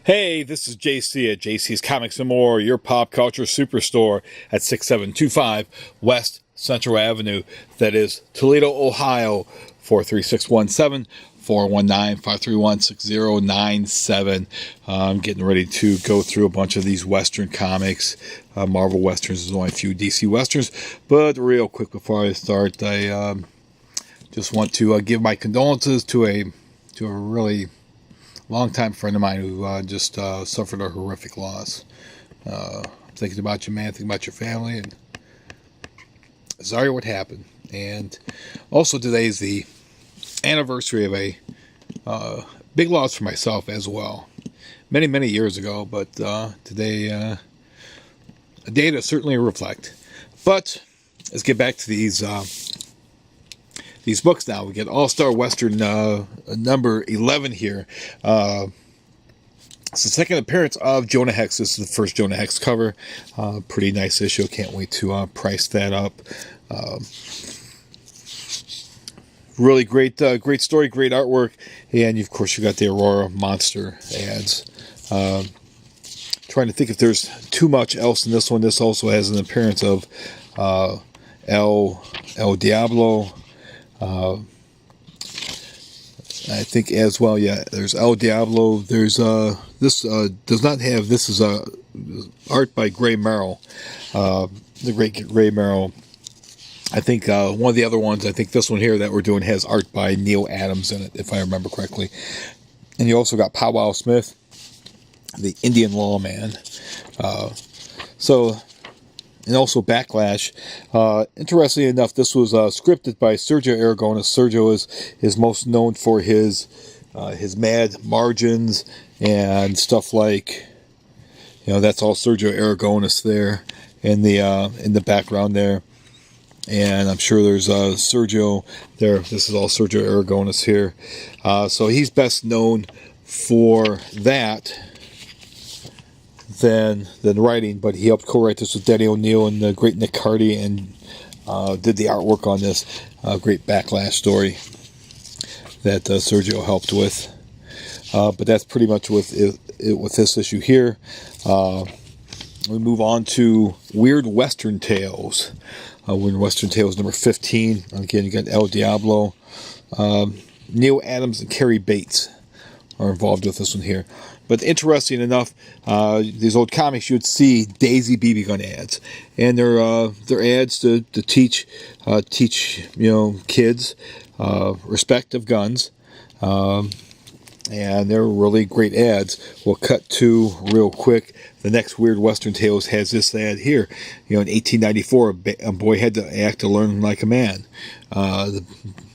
Hey, this is JC at JC's Comics and More, your pop culture superstore at 6725 West Central Avenue. That is Toledo, Ohio, 43617. 419-531-6097. I'm getting ready to go through a bunch of these Western comics. Marvel Westerns, there's only a few DC Westerns. But real quick before I start, I just want to give my condolences to a really longtime friend of mine who just suffered a horrific loss. Thinking about you, man. Thinking about your family. And sorry what happened. And also today is the anniversary of a big loss for myself as well. Many years ago, but today a day to certainly reflect. But let's get back to these books now. We get All-Star Western number 11 here. It's the second appearance of Jonah Hex. This is the first Jonah Hex cover. Pretty nice issue. Can't wait to price that up. Really great story, great artwork, and of course you got the Aurora Monster ads. Trying to think if there's too much else in this one. This also has an appearance of El Diablo. I think as well. Yeah, there's El Diablo. There's this does not have. This is art by Gray Merrill, the great Gray Merrill. I think one of the other ones, I think this one here that we're doing has art by Neil Adams in it, if I remember correctly. And you also got Powwow Smith, the Indian Lawman. And also Backlash. Interestingly enough, this was scripted by Sergio Aragonés. Sergio is most known for his Mad Margins and stuff like, that's all Sergio Aragonés there in the background there. And I'm sure there's Sergio there. This is all Sergio Aragonés here. So he's best known for that than writing, but he helped co-write this with Denny O'Neil and the great Nick Hardy, and did the artwork on this great Backlash story that Sergio helped with. But that's pretty much with this issue here. We move on to Weird Western Tales. Weird Western Tales number 15. Again, you got El Diablo. Neil Adams and Carrie Bates are involved with this one here. But interesting enough, these old comics, you'd see Daisy BB gun ads, and they're ads to teach kids respect of guns, and they're really great ads. We'll cut to real quick. The next Weird Western Tales has this ad here. In 1894, a boy had to act to learn like a man.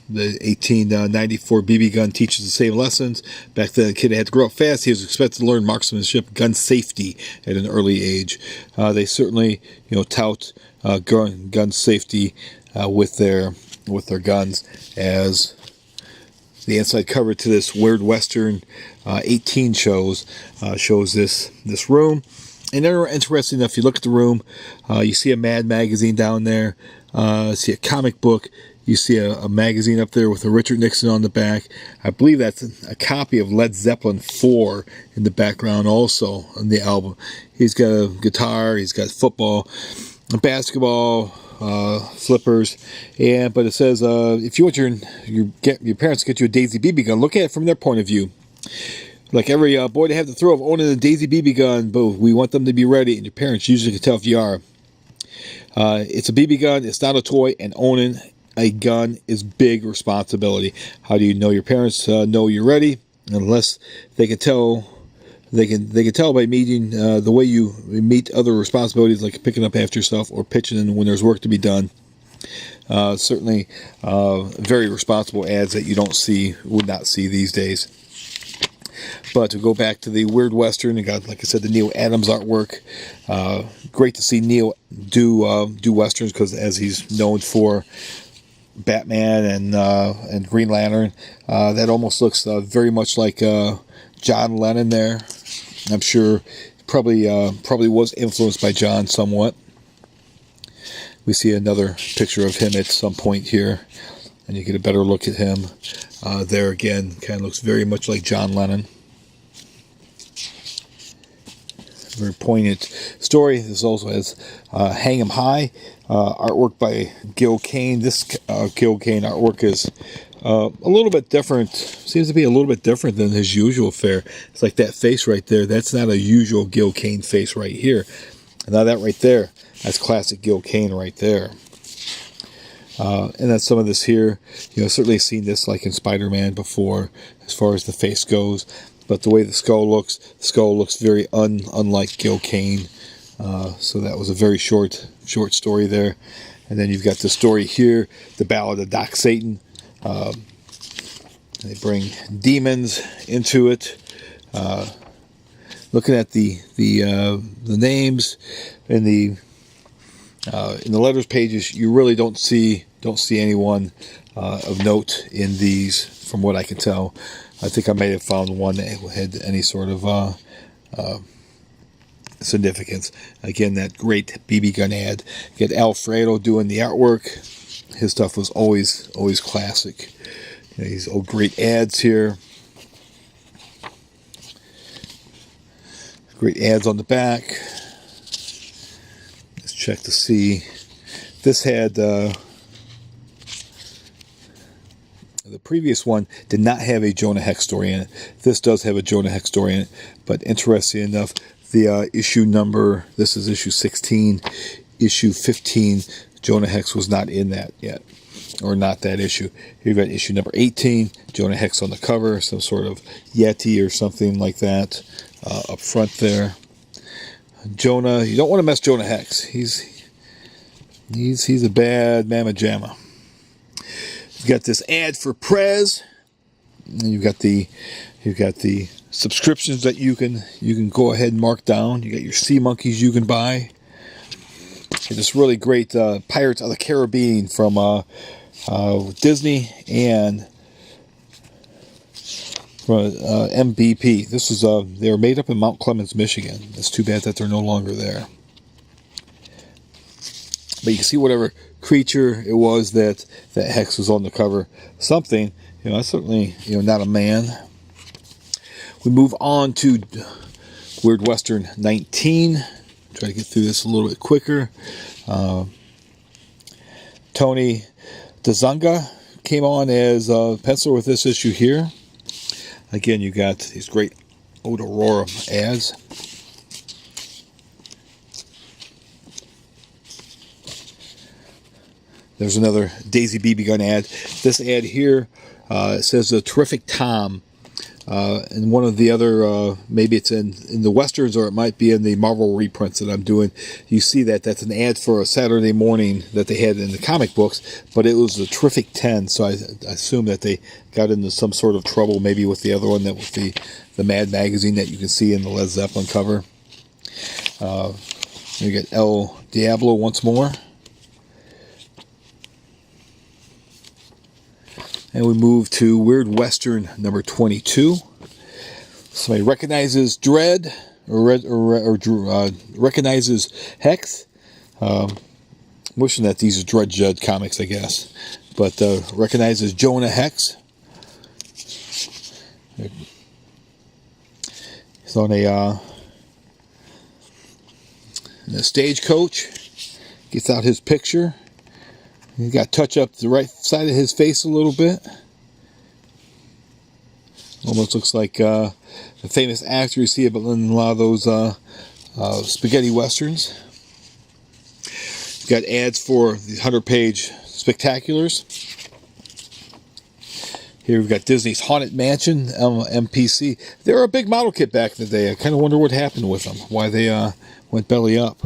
The 1894 BB gun teaches the same lessons. Back then, the kid had to grow up fast. He was expected to learn marksmanship, gun safety at an early age. They certainly, tout gun safety with their guns, as the inside cover to this Weird Western 18 shows this room. And they're interesting enough. You look at the room, you see a Mad magazine down there, see a comic book. You see a magazine up there with a Richard Nixon on the back. I believe that's a copy of Led Zeppelin 4 in the background also on the album. He's got a guitar, he's got football, basketball, flippers, but it says if you want your parents to get you a Daisy BB gun, look at it from their point of view. Like every boy to have the thrill of owning a Daisy BB gun, but we want them to be ready, and your parents usually can tell if you are. It's a BB gun, it's not a toy, and owning a gun is big responsibility. How do you know your parents know you're ready? Unless they can tell, they can tell by meeting the way you meet other responsibilities, like picking up after yourself or pitching in when there's work to be done. Certainly, very responsible ads that you would not see these days. But to go back to the Weird Western, you got, like I said, the Neil Adams artwork. Great to see Neil do westerns, because as he's known for Batman and Green Lantern, that almost looks very much like John Lennon there. I'm sure probably was influenced by John somewhat. We see another picture of him at some point here, and you get a better look at him. There again, kind of looks very much like John Lennon. very poignant story. This also has Hang 'Em High, artwork by Gil Kane. This Gil Kane artwork is a little bit different. Seems to be a little bit different than his usual fare. It's like that face right there. That's not a usual Gil Kane face right here. Now that right there, that's classic Gil Kane right there. And then some of this here, certainly seen this like in Spider-Man before, as far as the face goes. But the way the skull looks very unlike Gil Kane. So that was a very short story there. And then you've got the story here, the Ballad of Doc Satan. They bring demons into it. Looking at the names in the letters pages, you really don't see anyone of note in these, from what I can tell. I think I may have found one that had any sort of significance. Again, that great BB gun ad. Get Alfredo doing the artwork. His stuff was always classic. These old great ads here. Great ads on the back. Let's check to see. This had the previous one did not have a Jonah Hex story in it. This does have a Jonah Hex story in it, but interesting enough, the issue number, this is issue 16, issue 15, Jonah Hex was not in that yet, or not that issue. Here you've got issue number 18, Jonah Hex on the cover, some sort of Yeti or something like that up front there. Jonah, you don't want to mess Jonah Hex. He's a bad mamma jamma. You've got this ad for Prez, and you've got the subscriptions that you can go ahead and mark down. You got your sea monkeys you can buy. And this really great Pirates of the Caribbean from Disney and MBP. This was they were made up in Mount Clemens, Michigan. It's too bad that they're no longer there. But you can see whatever creature it was that Hex was on the cover. Something, certainly, not a man. We move on to Weird Western 19. Try to get through this a little bit quicker. Tony DeZunga came on as a penciler with this issue here. Again, you got these great Aurora ads. There's another Daisy BB gun ad. This ad here says a terrific Tom. And one of the other, maybe it's in the Westerns or it might be in the Marvel reprints that I'm doing. You see that's an ad for a Saturday morning that they had in the comic books, but it was a terrific 10. So I assume that they got into some sort of trouble, maybe with the other one, that was the Mad magazine that you can see in the Led Zeppelin cover. You get El Diablo once more. And we move to Weird Western number 22. Somebody recognizes Dread, or recognizes Hex. Wishing that these are Dread Judd comics, I guess. But recognizes Jonah Hex. He's on a stagecoach. Gets out his picture. He's got to touch up the right side of his face a little bit. Almost looks like a famous actor you see in a lot of those spaghetti westerns. We've got ads for the 100-page spectaculars. Here we've got Disney's Haunted Mansion, MPC. They were a big model kit back in the day. I kind of wonder what happened with them, why they went belly up.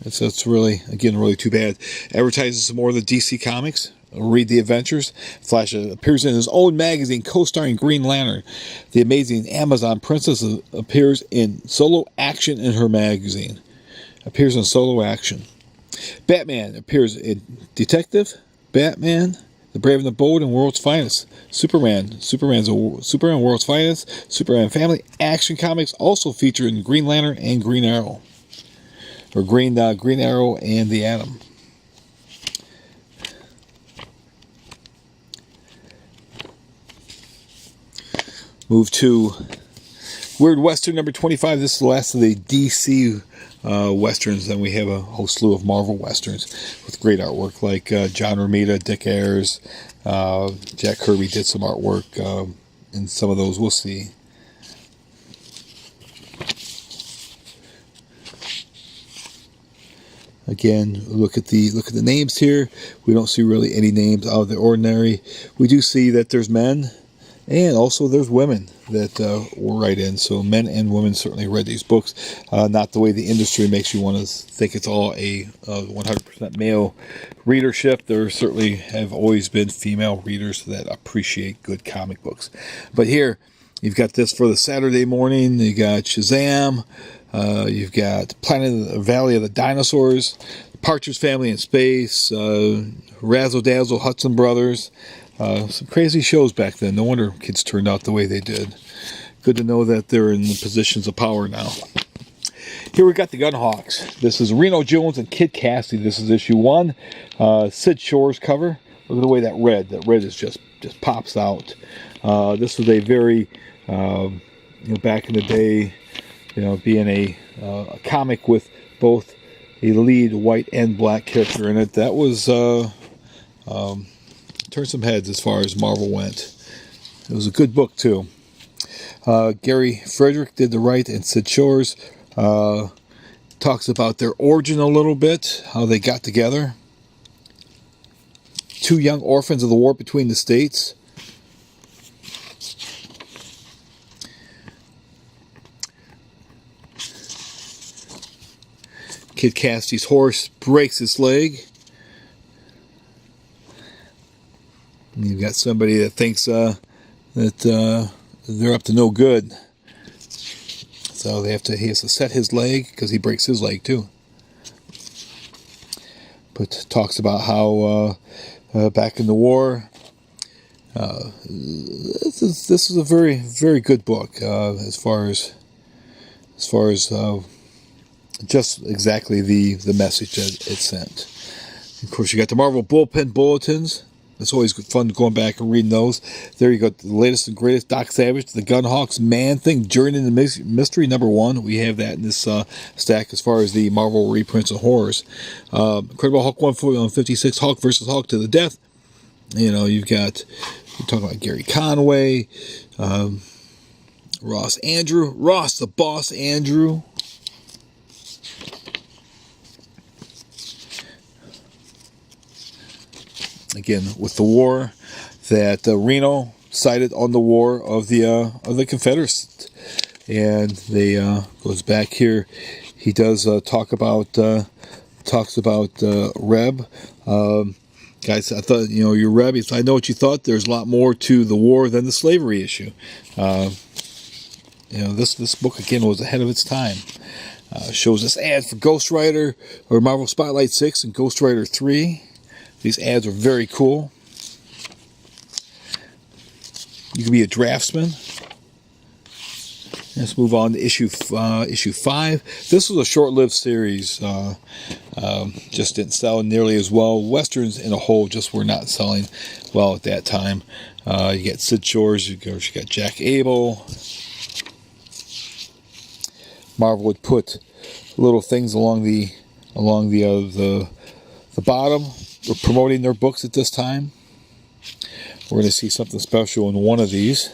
It's really, again, really too bad. Advertises some more of the DC comics. Read the adventures. Flash appears in his own magazine, co-starring Green Lantern. The amazing Amazon princess appears in solo action in her magazine. Appears in solo action. Batman appears in Detective Batman, The Brave and the Bold, and World's Finest. Superman World's Finest. Superman Family Action Comics also featured in Green Lantern and Green Arrow. Or Green Arrow and the Atom. Move to Weird Western number 25. This is the last of the DC Westerns. Then we have a whole slew of Marvel Westerns with great artwork like John Romita, Dick Ayers, Jack Kirby did some artwork in some of those. We'll see. Again, look at the names here. We don't see really any names out of the ordinary. We do see that there's men, and also there's women that will write in. So men and women certainly read these books. Not the way the industry makes you want to think it's all a 100% male readership. There certainly have always been female readers that appreciate good comic books. But here, you've got this for the Saturday morning. You got Shazam. You've got Planet of the Valley of the Dinosaurs, Partridge Family in Space, Razzle Dazzle, Hudson Brothers. Some crazy shows back then. No wonder kids turned out the way they did. Good to know that they're in the positions of power now. Here we got the Gunhawks. This is Reno Jones and Kid Cassidy. This is issue 1. Sid Shore's cover. Look at the way that red is just pops out. This was a very, back in the day, being a comic with both a lead white and black character in it. That was turned some heads as far as Marvel went. It was a good book too. Gary Frederick did the write, and Sid Shores talks about their origin a little bit, how they got together. 2 young orphans of the war between the states. Kid Cassidy's horse breaks its leg. And you've got somebody that thinks that they're up to no good. So he has to set his leg because he breaks his leg too. But talks about how back in the war, this is a very, very good book as far as just exactly the message that it sent. Of course, you got the Marvel Bullpen Bulletins. It's always fun going back and reading those. There you go, the latest and greatest. Doc Savage, the Gunhawks Man-Thing, Journey into Mystery number 1. We have that in this stack as far as the Marvel reprints of horrors. Incredible Hulk 156, Hulk versus Hulk to the death. You're talking about Gary Conway, Ross the Boss Andrew. Again, with the war that Reno cited on the war of the Confederates, and they goes back here. He does talks about Reb. Guys, I thought you're Reb. I know what you thought. There's a lot more to the war than the slavery issue. This book again was ahead of its time. Shows us ads for Ghost Rider or Marvel Spotlight 6 and Ghost Rider 3. These ads are very cool. You can be a draftsman. Let's move on to issue 5. This was a short-lived series. Just didn't sell nearly as well. Westerns in a whole just were not selling well at that time. You got Sid Shores. You got Jack Abel. Marvel would put little things along the bottom. We're promoting their books at this time. We're going to see something special in one of these.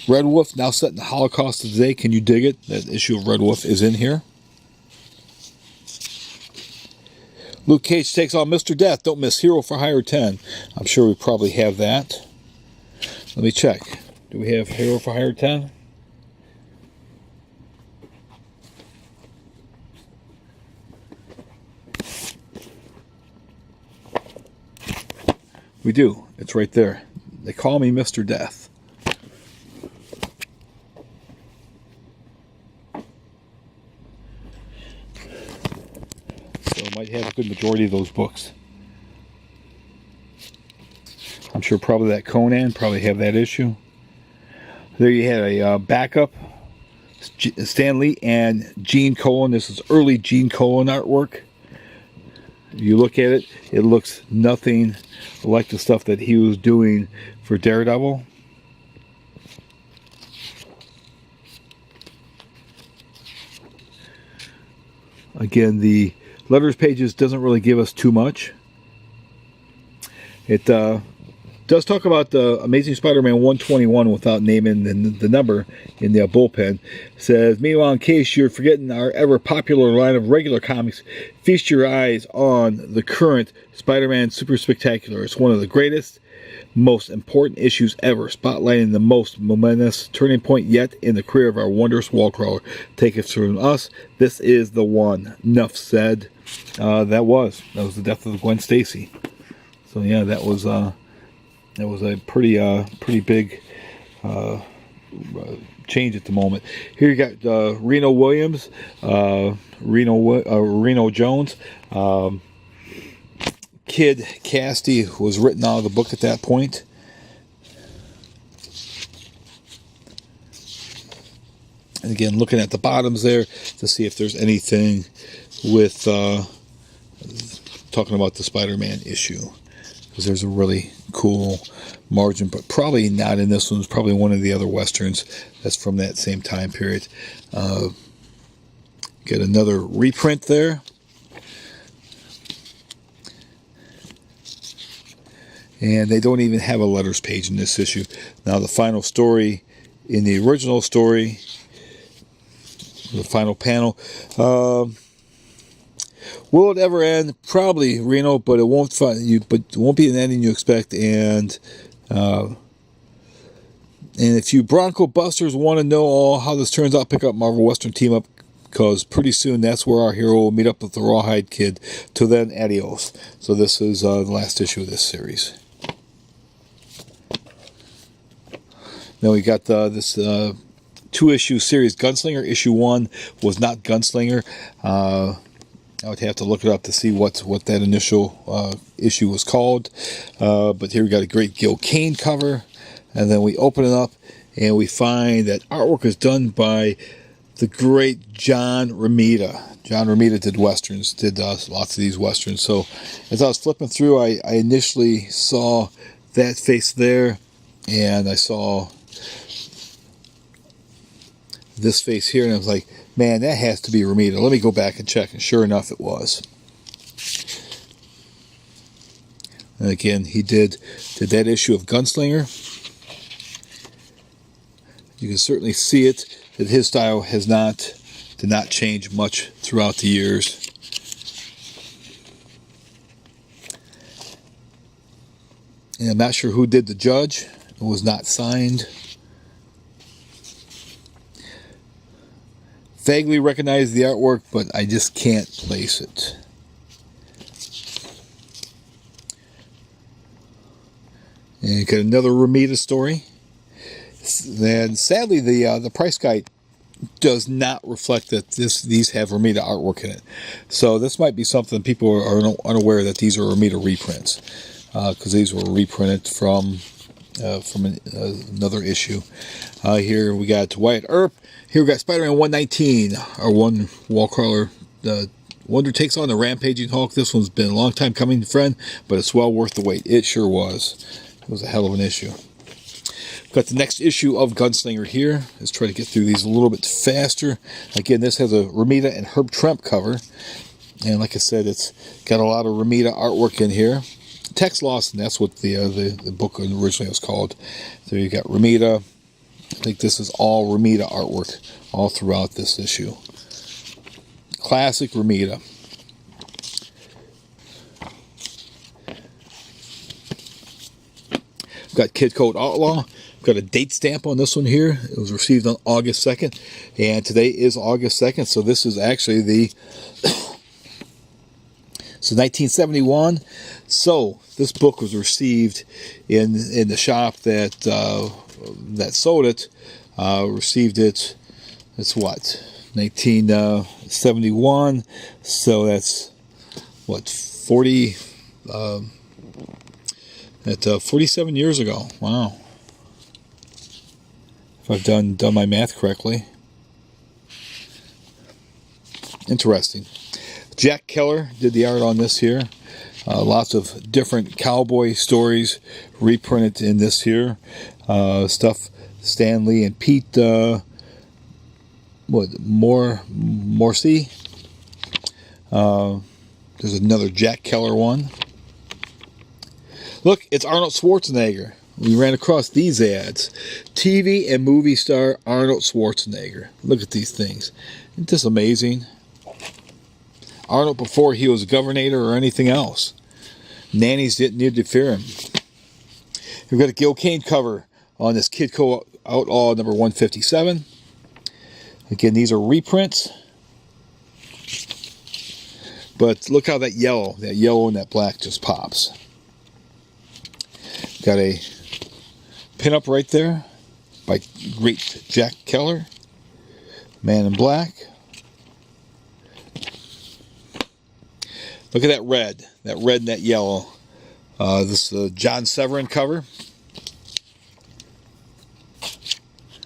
Red Wolf, now set in the Holocaust of today. Can you dig it? That issue of Red Wolf is in here. Luke Cage takes on Mr. Death. Don't miss Hero for Hire 10. I'm sure we probably have that. Let me check. Do we have Hero for Hire 10? We do. It's right there. They call me Mr. Death. So I might have a good majority of those books. I'm sure probably that Conan, probably have that issue. There you had a backup. Stan Lee and Gene Colan. This is early Gene Colan artwork. you look at it, it looks nothing like the stuff that he was doing for Daredevil. Again, the letters pages doesn't really give us too much. It does talk about the Amazing Spider-Man 121 without naming the number in the bullpen. It says, meanwhile, in case you're forgetting our ever-popular line of regular comics, feast your eyes on the current Spider-Man Super Spectacular. It's one of the greatest, most important issues ever, spotlighting the most momentous turning point yet in the career of our wondrous wall crawler. Take it from us, this is the one. Enough said. That was the death of Gwen Stacy. So yeah, that was a pretty big change at the moment. Here you got Reno Williams, Reno Jones. Kid Casty was written out of the book at that point. And again, looking at the bottoms there to see if there's anything with talking about the Spider-Man issue. Because there's a really cool margin, but probably not in this one. It's probably one of the other Westerns that's from that same time period. Get another reprint there. And they don't even have a letters page in this issue. Now the final story in the original story, the final panel, will it ever end? Probably, Reno, but it won't be an ending you expect. And if you Bronco Busters want to know how this turns out, pick up Marvel Western Team Up, because pretty soon that's where our hero will meet up with the Rawhide Kid. Till then, adios. So this is the last issue of this series. Then we got this 2-issue series. Gunslinger Issue 1 was not Gunslinger. I would have to look it up to see what that initial issue was called. But here we got a great Gil Kane cover. And then we open it up and we find that artwork is done by the great John Romita. John Romita did Westerns, did lots of these Westerns. So as I was flipping through, I initially saw that face there. And I saw this face here, and I was like, man, that has to be Romita. Let me go back and check, and sure enough, it was. And again, he did that issue of Gunslinger. You can certainly see it, that his style did not change much throughout the years. And I'm not sure who did the Judge. It was not signed. Vaguely recognize the artwork, but I just can't place it. And you got another Romita story. Then sadly, the price guide does not reflect that these have Romita artwork in it. So this might be something people are unaware that these are Romita reprints, because these were reprinted from another issue. Here we got Wyatt Earp. Here we got Spider-Man 119, our one wall crawler. Wonder takes on the rampaging Hulk. This one's been a long time coming, friend, but it's well worth the wait. It sure was. It was a hell of an issue. Got the next issue of Gunslinger here. Let's try to get through these a little bit faster. Again, this has a Romita and Herb Trimpe cover. And like I said, it's got a lot of Romita artwork in here. Tex Lawson, that's what the book originally was called. So you got Romita. I think this is all Romita artwork all throughout this issue. Classic Romita. Got Kid Code Outlaw. Got a date stamp on this one here. It was received on August 2nd. And today is August 2nd. So this is actually So 1971. So this book was received in the shop that sold it. Received it. That's what, 1971. So that's what, 47 years ago. Wow. If I've done my math correctly. Interesting. Jack Keller did the art on this here. Lots of different cowboy stories reprinted in this here. Stuff Stan Lee and Pete Morrissey. There's another Jack Keller one. Look, it's Arnold Schwarzenegger. We ran across these ads. TV and movie star Arnold Schwarzenegger. Look at these things. Isn't this amazing? Arnold before he was a governor or anything else. Nannies didn't need to fear him. We've got a Gil Kane cover on this Kidco Outlaw number 157. Again, these are reprints. But look how that yellow and that black just pops. Got a pinup right there by great Jack Keller. Man in Black. Look at that red and that yellow. This is a John Severin cover.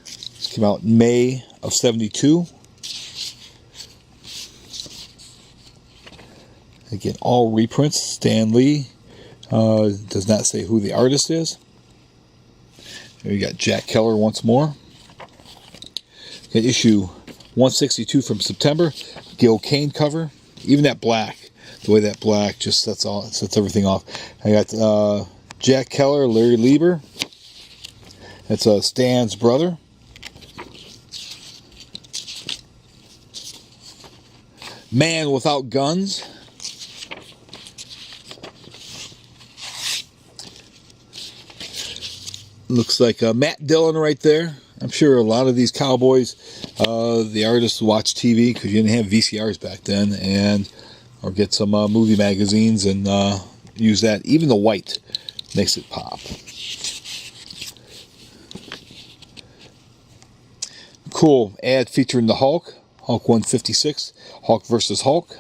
This came out in May of '72. Again, all reprints. Stan Lee. Does not say who the artist is. Here we got Jack Keller once more. Got issue 162 from September. Gil Kane cover. Even that black. The way that black just sets everything off. I got Jack Keller, Larry Lieber. That's Stan's brother. Man Without Guns. Looks like Matt Dillon right there. I'm sure a lot of these cowboys, the artists watch TV because you didn't have VCRs back then, or get some movie magazines and use that. Even the white makes it pop. Cool ad featuring the Hulk 156, Hulk versus Hulk.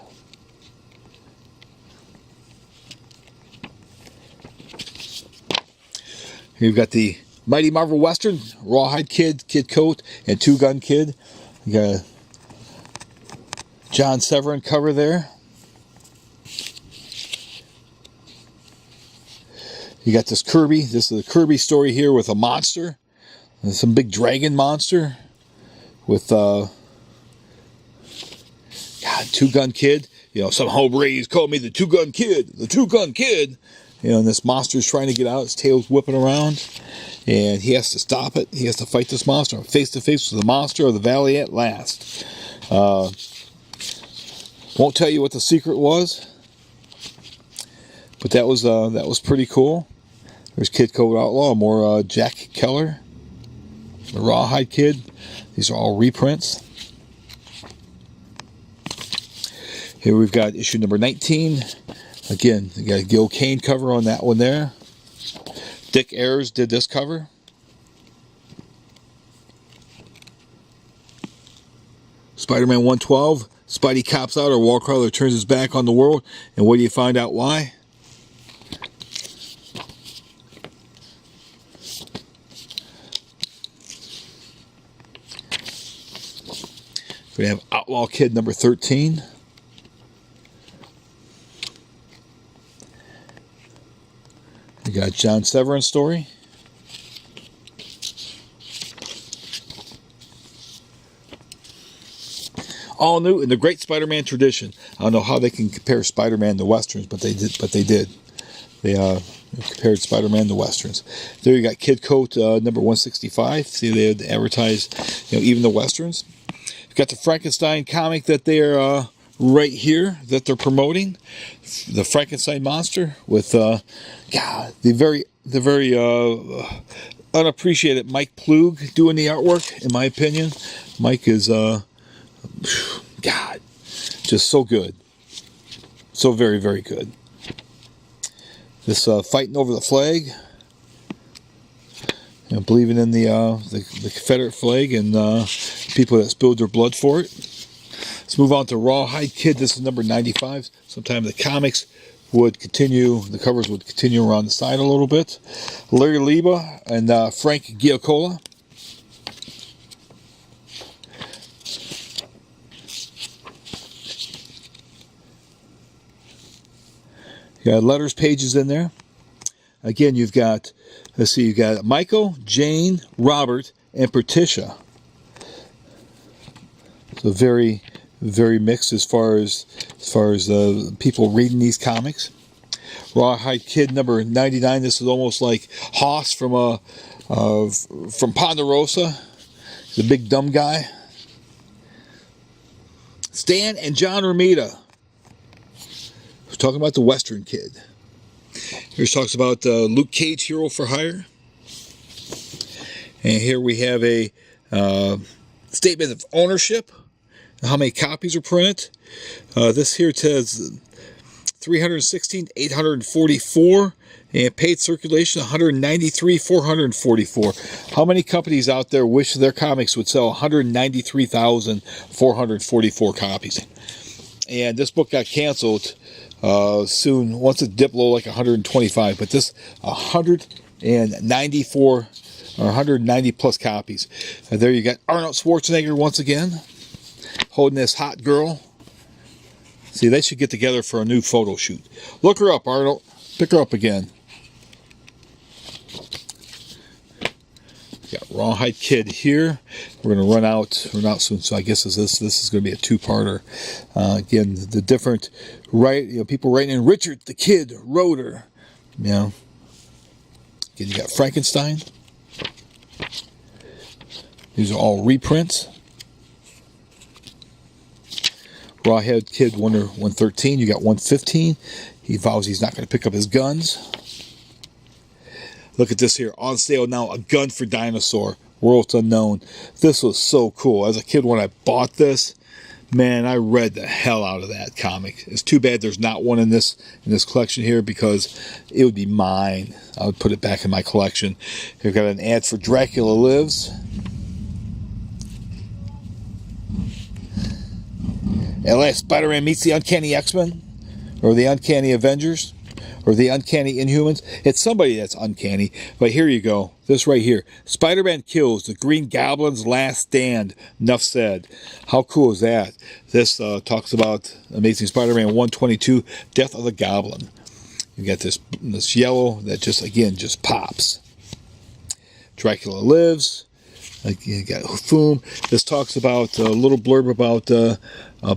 Here you've got the Mighty Marvel Western, Rawhide Kid, Kid Coat, and Two Gun Kid. You got a John Severin cover there. You got this Kirby. This is a Kirby story here with a monster. And some big dragon monster with Two Gun Kid. You know, some hombres call me the Two Gun Kid. The Two Gun Kid. You know, and this monster's trying to get out. His tail's whipping around. And he has to stop it. He has to fight this monster face to face with the monster of the valley at last. Won't tell you what the secret was. But that was pretty cool. There's Kid Code Outlaw, more Jack Keller, the Rawhide Kid. These are all reprints. Here we've got issue number 19. Again, you got a Gil Kane cover on that one there. Dick Ayers did this cover. Spider-Man 112. Spidey cops out, or Wallcrawler turns his back on the world. And what do you find out why? We have Outlaw Kid number 13. We got John Severin's story. All new in the Great Spider-Man tradition. I don't know how they can compare Spider-Man to Westerns, but they did. They compared Spider-Man to Westerns. There you got Kid Coat number 165. See, they had advertised, even the Westerns. You've got the Frankenstein comic that they're right here that they're promoting. The Frankenstein monster with the very unappreciated Mike Plug doing the artwork. In my opinion, Mike is just so good, so very, very good. This fighting over the flag, believing in the Confederate flag and people that spilled their blood for it. Let's move on to Rawhide Kid. This is number 95. Sometime the comics would continue, the covers would continue around the side a little bit. Larry Lieber and Frank Giacola. You got letters pages in there. Again, you've got, let's see, you've got Michael, Jane, Robert, and Patricia. So very, very mixed as far as people reading these comics. Rawhide Kid number 99. This is almost like Hoss from Ponderosa. The big dumb guy. Stan and John Romita. We're talking about the Western Kid. Here talks about Luke Cage, Hero for Hire. And here we have a statement of ownership. How many copies are printed. This here says 316,844. And paid circulation, 193,444. How many companies out there wish their comics would sell 193,444 copies? And this book got canceled soon, once it dipped low like 125. But this 194 or 190 plus copies. There you got Arnold Schwarzenegger once again, holding this hot girl. See, they should get together for a new photo shoot. Look her up, Arnold. Pick her up again. Got Rawhide Kid here. We're going to run out soon, so I guess this is going to be a two-parter. Again, the different people writing in Richard the Kid Roeder. Again, you got Frankenstein. These are all reprints. Rawhide Kid 113. You got 115. He vows he's not going to pick up his guns. Look at this here. On sale now, A Gun for Dinosaur. Worlds Unknown. This was so cool. As a kid, when I bought this, man, I read the hell out of that comic. It's too bad there's not one in this collection here, because it would be mine. I would put it back in my collection. We've got an ad for Dracula Lives. At last, Spider-Man meets the Uncanny X-Men, or the Uncanny Avengers, or the Uncanny Inhumans. It's somebody that's uncanny. But here you go. This right here. Spider-Man kills the Green Goblin's last stand. Enough said. How cool is that? This talks about Amazing Spider-Man 122, Death of the Goblin. You got this yellow that just pops. Dracula Lives. You got Foom. This talks about a little blurb about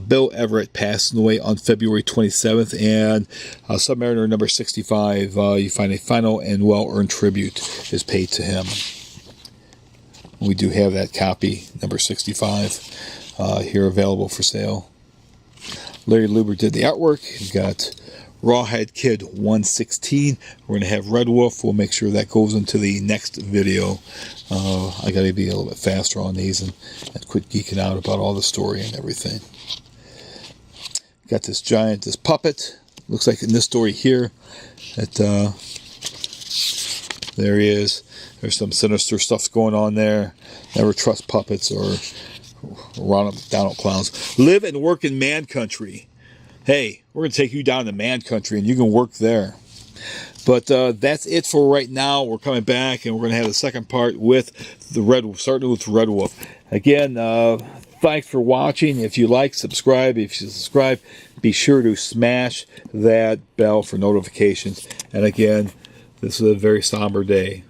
Bill Everett passing away on February 27th, and Submariner number 65. You find a final and well-earned tribute is paid to him. We do have that copy, number 65, here available for sale. Larry Luber did the artwork. You've got Rawhide Kid 116. We're going to have Red Wolf. We'll make sure that goes into the next video. I got to be a little bit faster on these and quit geeking out about all the story and everything. Got this puppet. Looks like in this story here that there he is. There's some sinister stuff going on there. Never trust puppets or down clowns. Live and work in man country. Hey, we're going to take you down to man country and you can work there. But that's it for right now. We're coming back and we're going to have the second part with the Red Wolf, starting with Red Wolf. Again, thanks for watching. If you like, subscribe. If you subscribe, be sure to smash that bell for notifications. And again, this is a very somber day.